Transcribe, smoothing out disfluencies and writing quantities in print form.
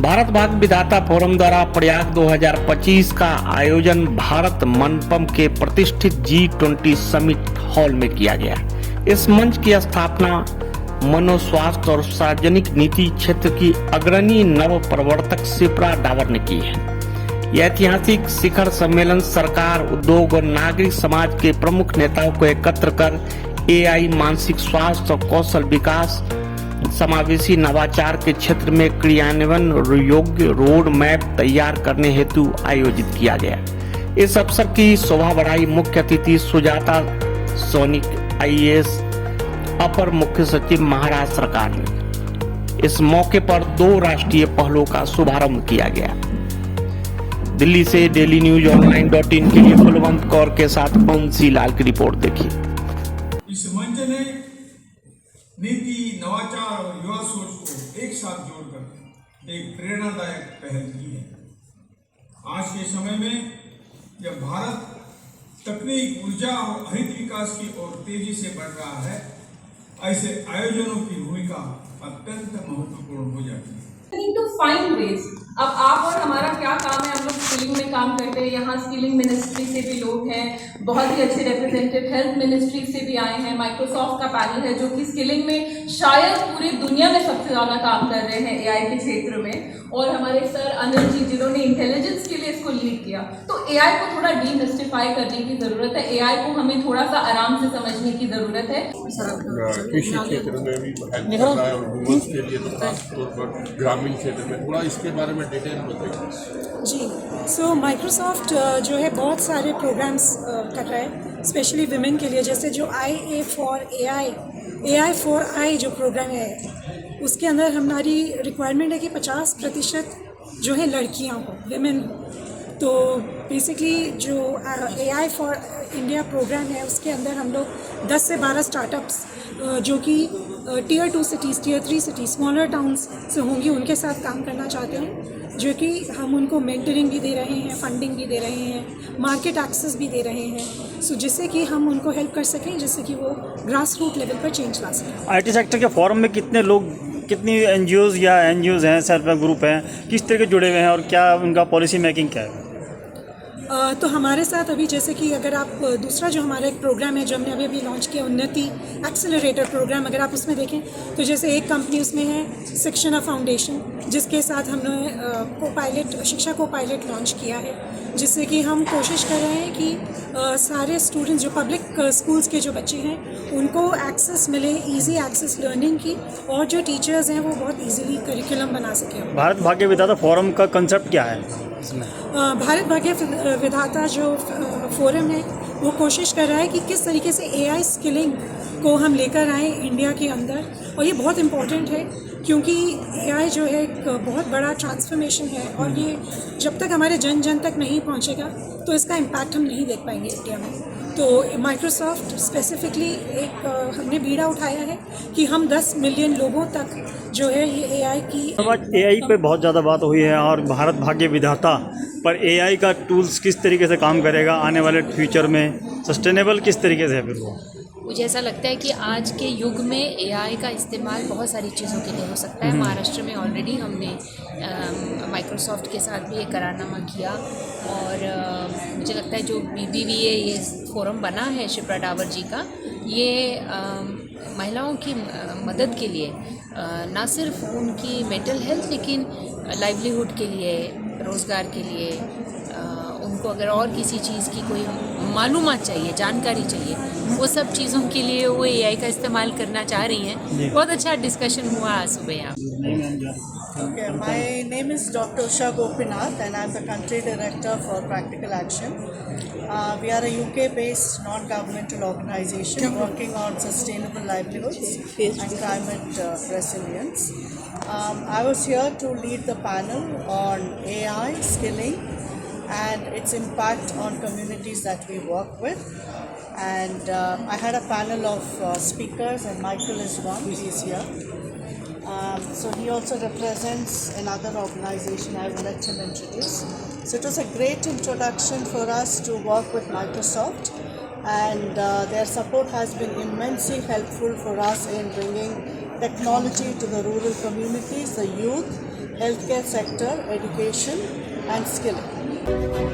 भारत भाग्य विधाता फोरम द्वारा प्रयाग 2025 का आयोजन भारत मंडपम के प्रतिष्ठित G20 समिट हॉल में किया गया। इस मंच की स्थापना मनोस्वास्थ्य और सार्वजनिक नीति क्षेत्र की अग्रणी नव प्रवर्तक शिप्रा डावर ने की है। यह ऐतिहासिक शिखर सम्मेलन सरकार, उद्योग और नागरिक समाज के प्रमुख नेताओं को एकत्र कर AI, मानसिक स्वास्थ्य और कौशल विकास, समावेशी नवाचार के क्षेत्र में क्रियान्वयन योग्य रोड मैप तैयार करने हेतु आयोजित किया गया। इस अवसर की शोभा बढ़ाई मुख्य अतिथि सुजाता सोनिक IAS, अपर मुख्य सचिव महाराष्ट्र सरकार ने। इस मौके पर 2 राष्ट्रीय पहलों का शुभारंभ किया गया। दिल्ली से डेली न्यूज online.in के लिए कुलवंत कौर के साथ बंसी लाल की रिपोर्ट देखिए। इस मंच ने नीति, नवाचार और युवा सोच को एक साथ जोड़कर एक प्रेरणादायक पहल की है। आज के समय में जब भारत तकनीक, ऊर्जा और हरित विकास की ओर तेजी से बढ़ रहा है, ऐसे आयोजनों की भूमिका अत्यंत महत्वपूर्ण हो जाती है। need to find ways। अब आप और हमारा क्या काम है, हम लोग स्किलिंग में काम करते हैं। यहाँ स्किलिंग मिनिस्ट्री से भी लोग हैं, बहुत ही अच्छे रिप्रेजेंटेटिव हेल्थ मिनिस्ट्री से भी आए हैं। माइक्रोसॉफ्ट का पैनल है जो कि स्किलिंग में शायद पूरी दुनिया में सबसे ज़्यादा काम कर रहे हैं AI के क्षेत्र में। और हमारे सर अनिल जी जिन्होंने इंटेलिजेंस के लिए इसको लीड किया। तो AI को थोड़ा डीमिस्टिफाई करने की ज़रूरत है, AI को हमें थोड़ा सा आराम से समझने की ज़रूरत है। कृषि क्षेत्र में भी हेल्प कर रहा है और वुमेन्स के लिए तो खासतौर पर ग्रामीण क्षेत्र में, थोड़ा इसके बारे में डिटेल बताइए। जी, सो माइक्रोसॉफ्ट जो है बहुत सारे प्रोग्राम्स कर रहा है स्पेशली विमेन के लिए। जैसे जो IA for AI for I जो प्रोग्राम है, उसके अंदर हमारी रिक्वायरमेंट है कि 50% जो है लड़कियां हो, विमेन हो। तो बेसिकली जो AI फॉर इंडिया प्रोग्राम है, उसके अंदर हम लोग 10 से 12 स्टार्टअप्स जो कि Tier 2 cities, Tier 3 cities, smaller towns से होंगी, उनके साथ काम करना चाहते हैं, जो कि हम उनको मेंटरिंग भी दे रहे हैं, फंडिंग भी दे रहे हैं, मार्केट एक्सेस भी दे रहे हैं, सो जिससे कि हम उनको हेल्प कर सकें, जिससे कि वो ग्रास रूट लेवल पर चेंज ला सकें। IT सेक्टर के फोरम में कितने लोग, कितनी NGOs या NGOs हैं, सेल्फ हेल्प ग्रुप हैं, किस तरह के जुड़े हुए हैं और क्या उनका पॉलिसी मेकिंग क्या है? तो हमारे साथ अभी जैसे कि अगर आप दूसरा जो हमारा एक प्रोग्राम है जो हमने अभी लॉन्च किया, उन्नति एक्सेलरेटर प्रोग्राम, अगर आप उसमें देखें तो जैसे एक कंपनी उसमें है शिक्षा फाउंडेशन, जिसके साथ हमने शिक्षा को पायलट लॉन्च किया है, जिससे कि हम कोशिश कर रहे हैं कि सारे स्टूडेंट्स जो पब्लिक स्कूल्स के जो बच्चे हैं उनको एक्सेस मिले, इजी एक्सेस लर्निंग की, और जो टीचर्स हैं वो बहुत इजीली करिकुलम बना सकें। भारत भाग्य विधाता फोरम का कंसेप्ट क्या है इसमें? भारत भाग्य विधाता जो फोरम है वो कोशिश कर रहा है कि किस तरीके से AI स्किलिंग को हम लेकर आए इंडिया के अंदर, और ये बहुत इम्पोर्टेंट है क्योंकि AI जो है एक बहुत बड़ा ट्रांसफॉर्मेशन है, और ये जब तक हमारे जन जन तक नहीं पहुंचेगा तो इसका इम्पैक्ट हम नहीं देख पाएंगे इंडिया में। तो माइक्रोसॉफ्ट स्पेसिफिकली एक हमने बीड़ा उठाया है कि हम 10 मिलियन लोगों तक जो है ये AI की AI पे बहुत ज़्यादा बात हुई है, और भारत भाग्य विधाता पर AI का टूल्स किस तरीके से काम करेगा आने वाले फ्यूचर में, सस्टेनेबल किस तरीके से है फिर वो? मुझे ऐसा लगता है कि आज के युग में AI का इस्तेमाल बहुत सारी चीज़ों के लिए हो सकता है। महाराष्ट्र में ऑलरेडी हमने माइक्रोसॉफ्ट के साथ भी एक करारनामा किया, और मुझे लगता है जो BBVA ये फोरम बना है शिप्रा डावर जी का, ये महिलाओं की मदद के लिए, ना सिर्फ उनकी मेंटल हेल्थ लेकिन लाइवलीहुड के लिए, रोज़गार के लिए, उनको अगर और किसी चीज़ की कोई मालूमात चाहिए, जानकारी चाहिए, वो सब चीज़ों के लिए वो AI का इस्तेमाल करना चाह रही हैं। बहुत अच्छा डिस्कशन हुआ आज सुबह यहाँ। Okay, my name is Dr. Usha Gopinath and I'm the country director for Practical Action. We are a UK-based non-governmental organization working on sustainable livelihoods and climate resilience. I was here to lead the panel on AI skilling and its impact on communities that we work with. And I had a panel of speakers, and Michael is one, he's here. So he also represents another organization. I will let him introduce. So it was a great introduction for us to work with Microsoft, and their support has been immensely helpful for us in bringing technology to the rural communities, the youth, healthcare sector, education, and skilling.